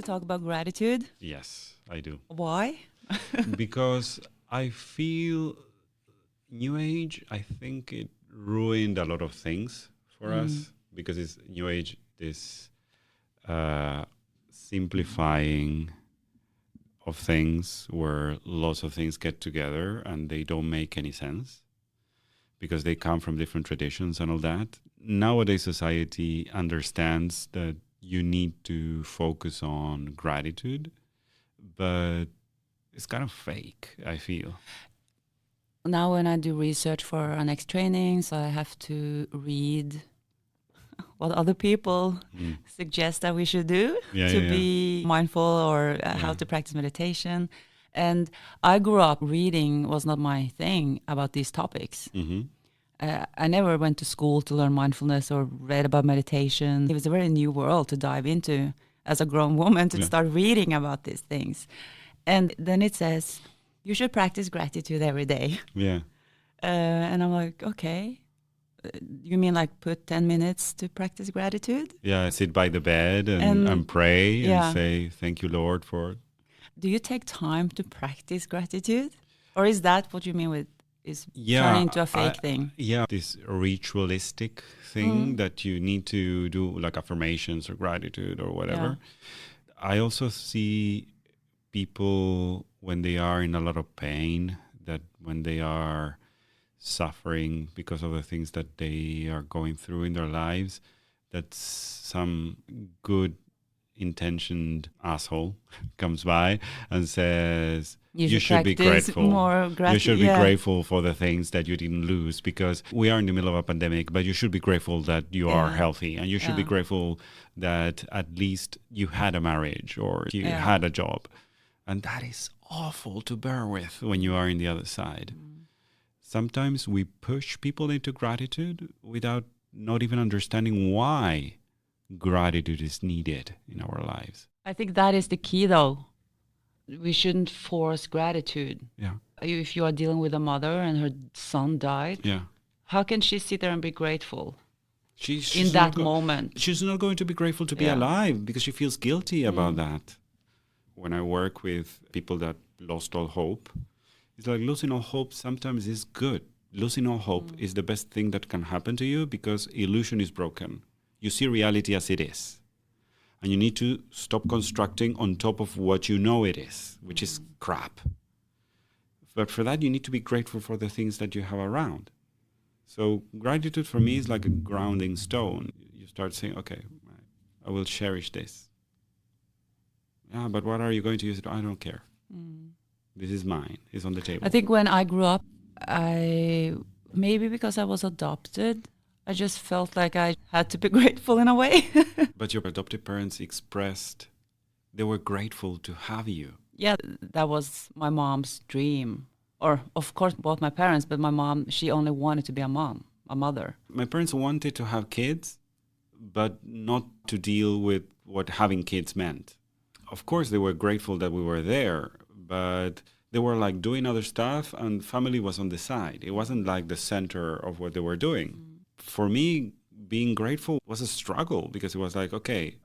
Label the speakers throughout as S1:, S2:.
S1: talk about gratitude?
S2: Yes, I do.
S1: Why?
S2: Because I feel New Age, I think it ruined a lot of things for us, because it's New Age, this simplifying of things where lots of things get together and they don't make any sense because they come from different traditions and all that. Nowadays, society understands that you need to focus on gratitude, but it's kind of fake, I feel.
S1: Now when I do research for our next trainings, I have to read what other people suggest that we should do to be mindful, or how to practice meditation. And I grew up reading was not my thing about these topics. I never went to school to learn mindfulness or read about meditation. It was a very new world to dive into as a grown woman, to start reading about these things. And then it says, you should practice gratitude every day.
S2: Yeah.
S1: And I'm like, okay. You mean like put 10 minutes to practice gratitude?
S2: Yeah, sit by the bed and pray and say, thank you, Lord, for...
S1: Do you take time to practice gratitude? Or is that what you mean with is turning into a fake thing?
S2: Yeah, this ritualistic thing that you need to do, like affirmations or gratitude or whatever. Yeah. I also see people when they are in a lot of pain, that when they are suffering because of the things that they are going through in their lives, that some good intentioned asshole comes by and says, you should be grateful. You should be grateful for the things that you didn't lose, because we are in the middle of a pandemic, but you should be grateful that you are healthy, and you should be grateful that at least you had a marriage or you had a job. And that is awful to bear with when you are in the other side. Sometimes we push people into gratitude without not even understanding why gratitude is needed in our lives.
S1: I think that is the key, though. We shouldn't force gratitude.
S2: Yeah.
S1: If you are dealing with a mother and her son died, how can she sit there and be grateful in that moment?
S2: She's not going to be grateful to be alive because she feels guilty about that. When I work with people that lost all hope, it's like losing all hope sometimes is good. Losing all hope is the best thing that can happen to you, because illusion is broken. You see reality as it is. And you need to stop constructing on top of what you know it is, which is crap. But for that, you need to be grateful for the things that you have around. So gratitude for me is like a grounding stone. You start saying, okay, I will cherish this. Yeah, but what are you going to use it? I don't care. This is mine. It's on the table.
S1: I think when I grew up, maybe because I was adopted, I just felt like I had to be grateful in a way.
S2: But your adopted parents expressed they were grateful to have you.
S1: Yeah, that was my mom's dream. Or, of course, both my parents, but my mom, she only wanted to be a mother.
S2: My parents wanted to have kids, but not to deal with what having kids meant. Of course, they were grateful that we were there, but they were like doing other stuff, and family was on the side. It wasn't like the center of what they were doing. For me, being grateful was a struggle, because it was like, okay,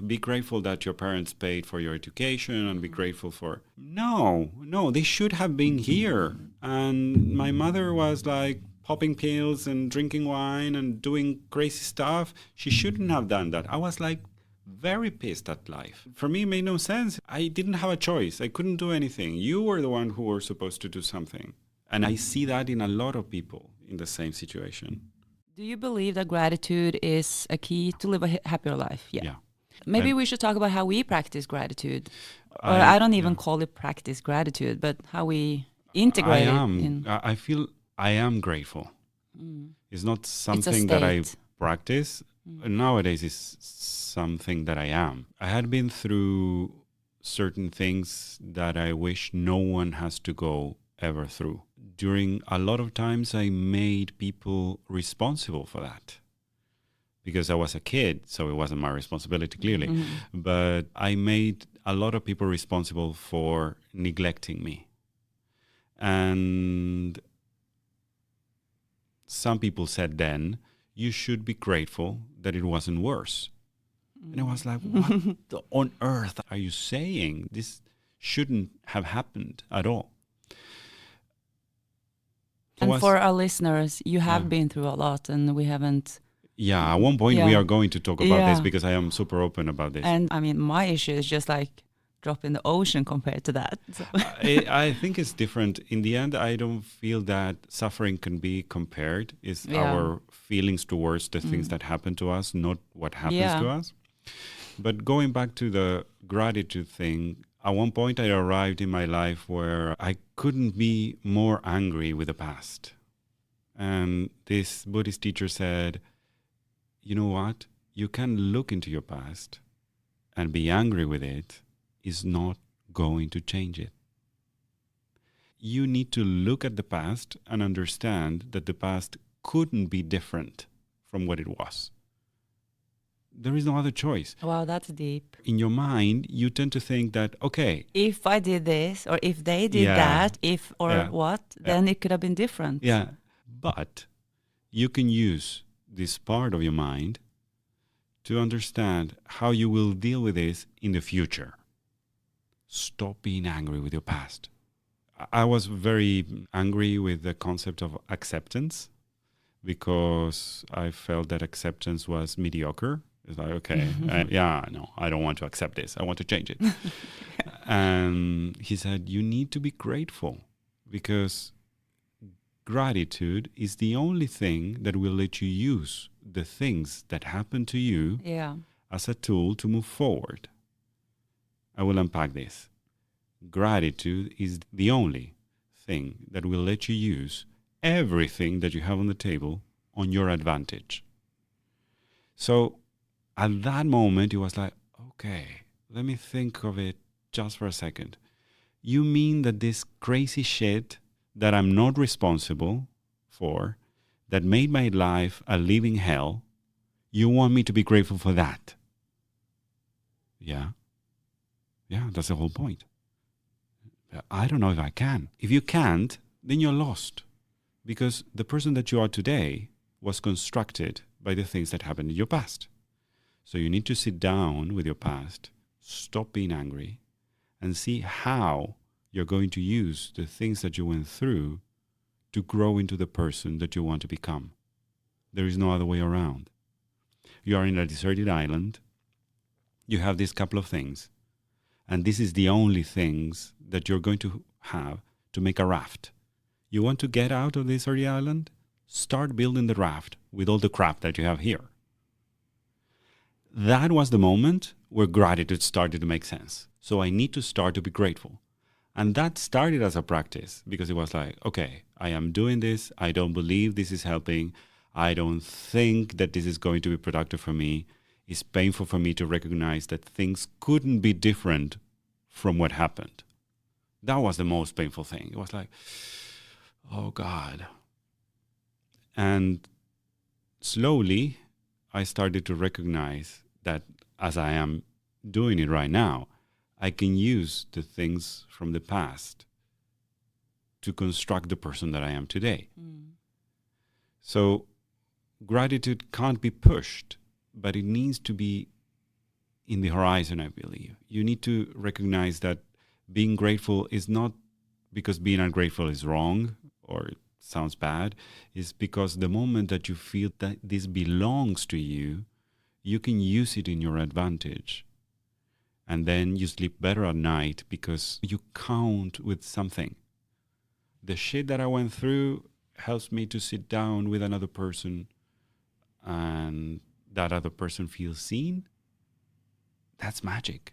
S2: be grateful that your parents paid for your education, and be grateful for... No, they should have been here. And my mother was like popping pills and drinking wine and doing crazy stuff. She shouldn't have done that. I was like very pissed at life. For me, it made no sense. I didn't have a choice. I couldn't do anything. You were the one who were supposed to do something. And I see that in a lot of people in the same situation.
S1: Do you believe that gratitude is a key to live a happier life?
S2: Yeah.
S1: Maybe we should talk about how we practice gratitude. Or I don't even call it practice gratitude, but how we integrate it.
S2: I feel I am grateful. It's not something that I practice. Nowadays, it's something that I am. I had been through certain things that I wish no one has to go ever through. During a lot of times, I made people responsible for that. Because I was a kid, so it wasn't my responsibility, clearly. But I made a lot of people responsible for neglecting me. And some people said then, you should be grateful that it wasn't worse. And I was like, what on earth are you saying? This shouldn't have happened at all.
S1: And for our listeners, you have been through a lot, and we haven't...
S2: Yeah, at one point we are going to talk about this, because I am super open about this.
S1: And I mean, my issue is just like drop in the ocean compared to that. So.
S2: I think it's different. In the end, I don't feel that suffering can be compared. It's our feelings towards the things that happen to us, not what happens to us. But going back to the gratitude thing, at one point I arrived in my life where I couldn't be more angry with the past. And this Buddhist teacher said, you know what? You can look into your past and be angry with it. Is not going to change it. You need to look at the past and understand that the past couldn't be different from what it was. There is no other choice.
S1: Wow, that's deep.
S2: In your mind, you tend to think that, okay,
S1: if I did this, or if they did that, if or what, then it could have been different.
S2: Yeah, but you can use this part of your mind to understand how you will deal with this in the future. Stop being angry with your past. I was very angry with the concept of acceptance, because I felt that acceptance was mediocre. It's like, okay, no, I don't want to accept this. I want to change it. And he said, you need to be grateful, because gratitude is the only thing that will let you use the things that happen to you as a tool to move forward. I will unpack this. Gratitude is the only thing that will let you use everything that you have on the table on your advantage. So at that moment, it was like, okay, let me think of it just for a second. You mean that this crazy shit that I'm not responsible for, that made my life a living hell, you want me to be grateful for that? Yeah, that's the whole point. I don't know if I can. If you can't, then you're lost. Because the person that you are today was constructed by the things that happened in your past. So you need to sit down with your past, stop being angry, and see how you're going to use the things that you went through to grow into the person that you want to become. There is no other way around. You are in a deserted island. You have these couple of things. And this is the only things that you're going to have to make a raft. You want to get out of this early island? Start building the raft with all the crap that you have here. That was the moment where gratitude started to make sense. So I need to start to be grateful. And that started as a practice, because it was like, okay, I am doing this. I don't believe this is helping. I don't think that this is going to be productive for me. It's painful for me to recognize that things couldn't be different from what happened. That was the most painful thing. It was like, oh God. And slowly, I started to recognize that as I am doing it right now, I can use the things from the past to construct the person that I am today. So gratitude can't be pushed, but it needs to be in the horizon, I believe. You need to recognize that being grateful is not because being ungrateful is wrong or it sounds bad. It's because the moment that you feel that this belongs to you, you can use it in your advantage. And then you sleep better at night because you count with something. The shit that I went through helps me to sit down with another person and that other person feels seen. That's magic.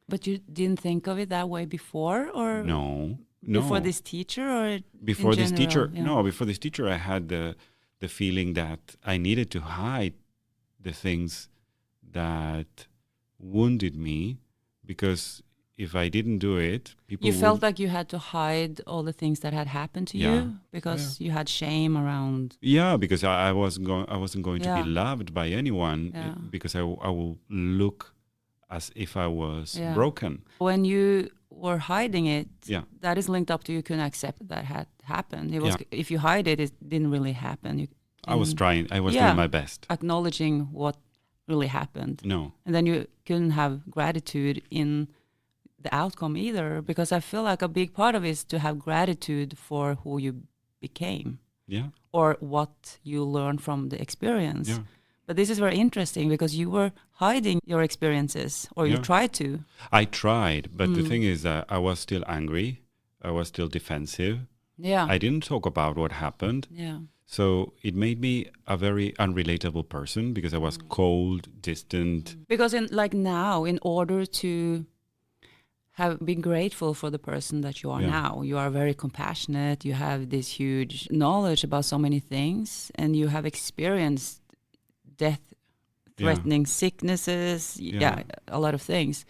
S1: But you didn't think of it that way before, or
S2: no.
S1: Before this teacher, or
S2: before this teacher?
S1: Yeah.
S2: No, before this teacher, I had the feeling that I needed to hide the things that wounded me, because if I didn't do it, people.
S1: You felt like you had to hide all the things that had happened to you because you had shame around.
S2: Yeah, because I wasn't going to be loved by anyone because I will look as if I was broken. When
S1: you were hiding it, that is linked up to you couldn't accept that had happened. It was if you hide it, it didn't really happen.
S2: I was trying. I was doing my best.
S1: Acknowledging what really happened.
S2: No.
S1: And then you couldn't have gratitude in the outcome either, because I feel like a big part of it is to have gratitude for who you became.
S2: Yeah.
S1: Or what you learned from the experience.
S2: Yeah.
S1: But this is very interesting because you were hiding your experiences, or you tried to.
S2: I tried, but the thing is that I was still angry. I was still defensive.
S1: Yeah.
S2: I didn't talk about what happened.
S1: Yeah.
S2: So it made me a very unrelatable person because I was cold, distant.
S1: Because now, in order to have been grateful for the person that you are now, you are very compassionate, you have this huge knowledge about so many things, and you have experienced death-threatening sicknesses, a lot of things.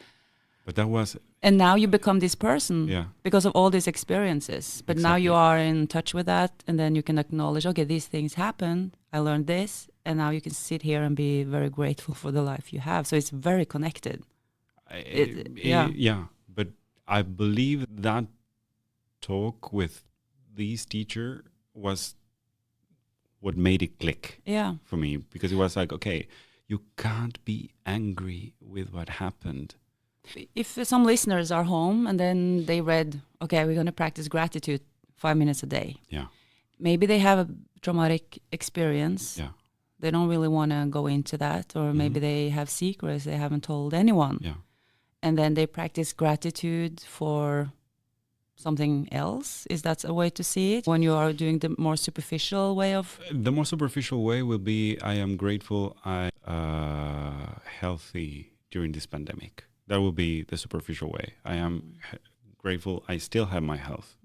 S2: But that was...
S1: And now you become this person because of all these experiences. But now you are in touch with that, and then you can acknowledge, okay, these things happened, I learned this, and now you can sit here and be very grateful for the life you have. So it's very connected.
S2: But I believe that talk with these teacher was what made it click for me, because it was like, okay, you can't be angry with what happened.
S1: If some listeners are home and then they read, okay, we're going to practice gratitude 5 minutes a day.
S2: Yeah.
S1: Maybe they have a traumatic experience.
S2: Yeah.
S1: They don't really want to go into that, or maybe they have secrets they haven't told anyone.
S2: Yeah.
S1: And then they practice gratitude for something else. Is that a way to see it? When you are doing the more superficial way of...
S2: The more superficial way will be, I am grateful I healthy during this pandemic. That will be the superficial way. I am grateful I still have my health.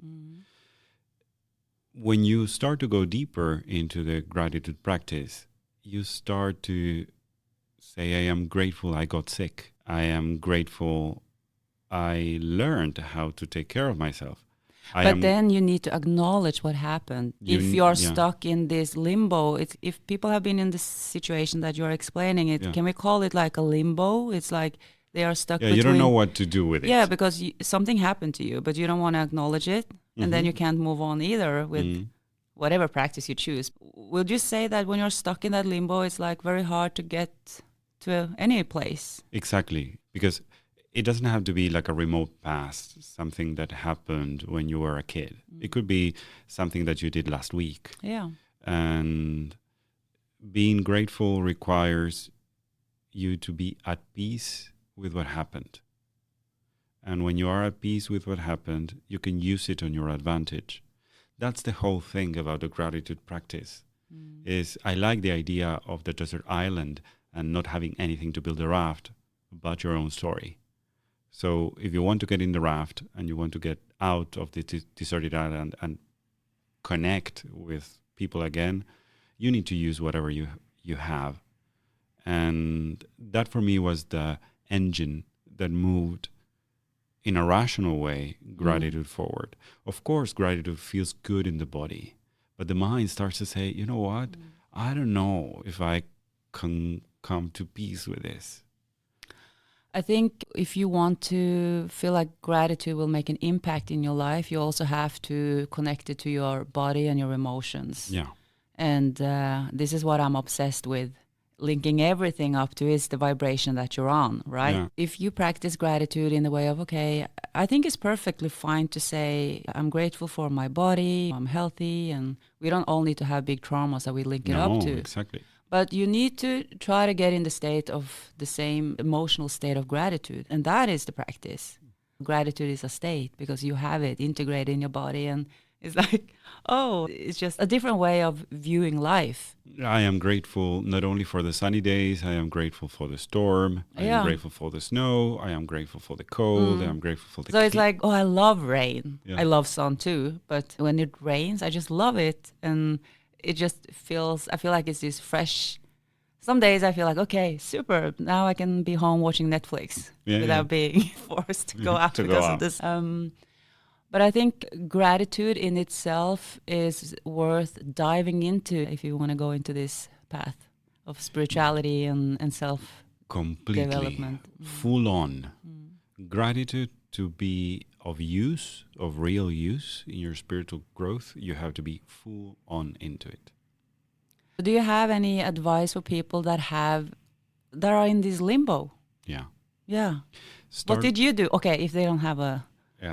S2: When you start to go deeper into the gratitude practice, you start to say, I am grateful I got sick. I am grateful I learned how to take care of myself.
S1: But then you need to acknowledge what happened. If you're stuck in this limbo, if people have been in this situation that you're explaining it, can we call it like a limbo? It's like they are stuck between...
S2: you don't know what to do with it.
S1: Yeah, because something happened to you, but you don't want to acknowledge it. And then you can't move on either with whatever practice you choose. Would you say that when you're stuck in that limbo, it's like very hard to get to any place?
S2: Exactly, because it doesn't have to be like a remote past, something that happened when you were a kid. It could be something that you did last week.
S1: Yeah.
S2: And being grateful requires you to be at peace with what happened. And when you are at peace with what happened, you can use it on your advantage. That's the whole thing about the gratitude practice. Is I like the idea of the desert island and not having anything to build a raft but your own story. So if you want to get in the raft and you want to get out of the deserted island and connect with people again, you need to use whatever you have. And that for me was the engine that moved in a rational way gratitude forward. Of course, gratitude feels good in the body, but the mind starts to say, you know what? I don't know if I can come to peace with this.
S1: I think if you want to feel like gratitude will make an impact in your life, you also have to connect it to your body and your emotions.
S2: Yeah.
S1: And this is what I'm obsessed with. Linking everything up to is the vibration that you're on, right?
S2: Yeah.
S1: If you practice gratitude in the way of, okay, I think it's perfectly fine to say, I'm grateful for my body, I'm healthy, and we don't all need to have big traumas that we link it up to.
S2: Exactly.
S1: But you need to try to get in the state of the same emotional state of gratitude. And that is the practice. Gratitude is a state because you have it integrated in your body. And it's like, oh, it's just a different way of viewing life.
S2: I am grateful not only for the sunny days, I am grateful for the storm. I am grateful for the snow. I am grateful for the cold. I am grateful for the...
S1: So it's like, oh, I love rain. Yeah. I love sun too. But when it rains, I just love it. And it just feels, I feel like it's this fresh... Some days I feel like, okay, super. Now I can be home watching Netflix without being forced to go out because of this. But I think gratitude in itself is worth diving into if you want to go into this path of spirituality and self-development.
S2: Completely, full on. Gratitude to be of use, of real use in your spiritual growth, you have to be full on into it.
S1: Do you have any advice for people that have that are in this limbo.
S2: Yeah.
S1: Yeah. What did you do? Okay, if they don't have a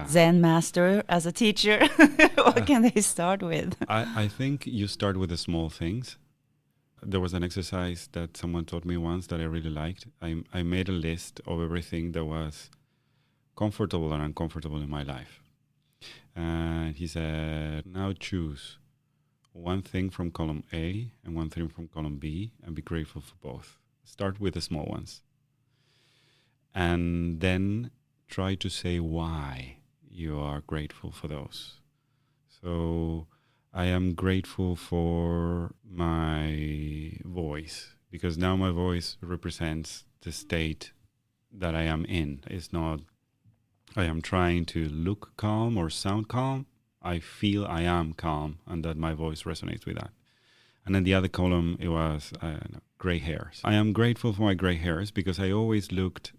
S1: Zen master as a teacher, what can they start with?
S2: I think you start with the small things. There was an exercise that someone taught me once that I really liked. I made a list of everything that was comfortable and uncomfortable in my life. And he said, now choose one thing from column A and one thing from column B and be grateful for both. Start with the small ones. And then try to say why you are grateful for those. So I am grateful for my voice because now my voice represents the state that I am in. It's not I am trying to look calm or sound calm. I feel I am calm and that my voice resonates with that. And then the other column, it was gray hairs. I am grateful for my gray hairs because I always looked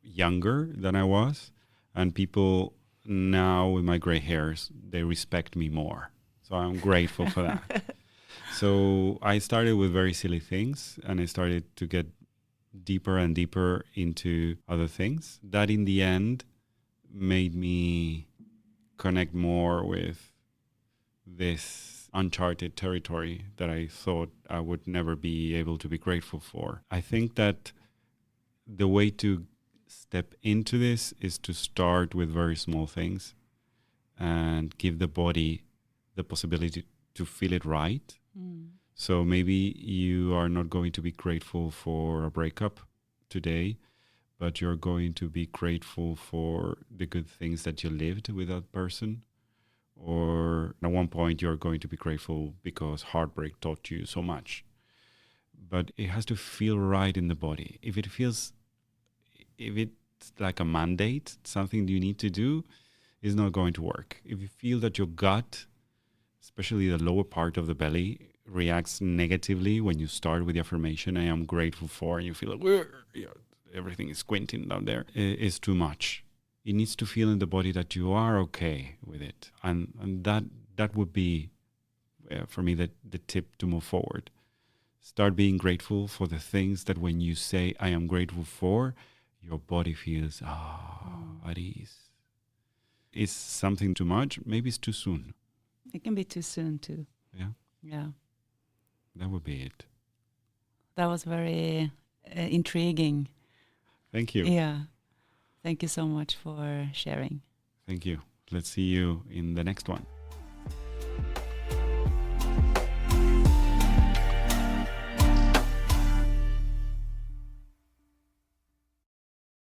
S2: younger than I was. And people now with my gray hairs, they respect me more. So I'm grateful for that. So I started with very silly things and I started to get deeper and deeper into other things. That in the end made me connect more with this uncharted territory that I thought I would never be able to be grateful for. I think that the way to step into this is to start with very small things and give the body the possibility to feel it right. So maybe you are not going to be grateful for a breakup today, but you're going to be grateful for the good things that you lived with that person. Or at one point you're going to be grateful because heartbreak taught you so much. But it has to feel right in the body. If it's like a mandate, something you need to do, it's not going to work. If you feel that your gut, especially the lower part of the belly, reacts negatively when you start with the affirmation, I am grateful for, and you feel like everything is squinting down there, it's too much. It needs to feel in the body that you are okay with it. And that would be, for me, the tip to move forward. Start being grateful for the things that when you say, I am grateful for, your body feels, at ease. Is something too much? Maybe it's too soon.
S1: It can be too soon too.
S2: Yeah.
S1: Yeah.
S2: That would be it.
S1: That was very intriguing.
S2: Thank you.
S1: Yeah. Thank you so much for sharing.
S2: Thank you. Let's see you in the next one.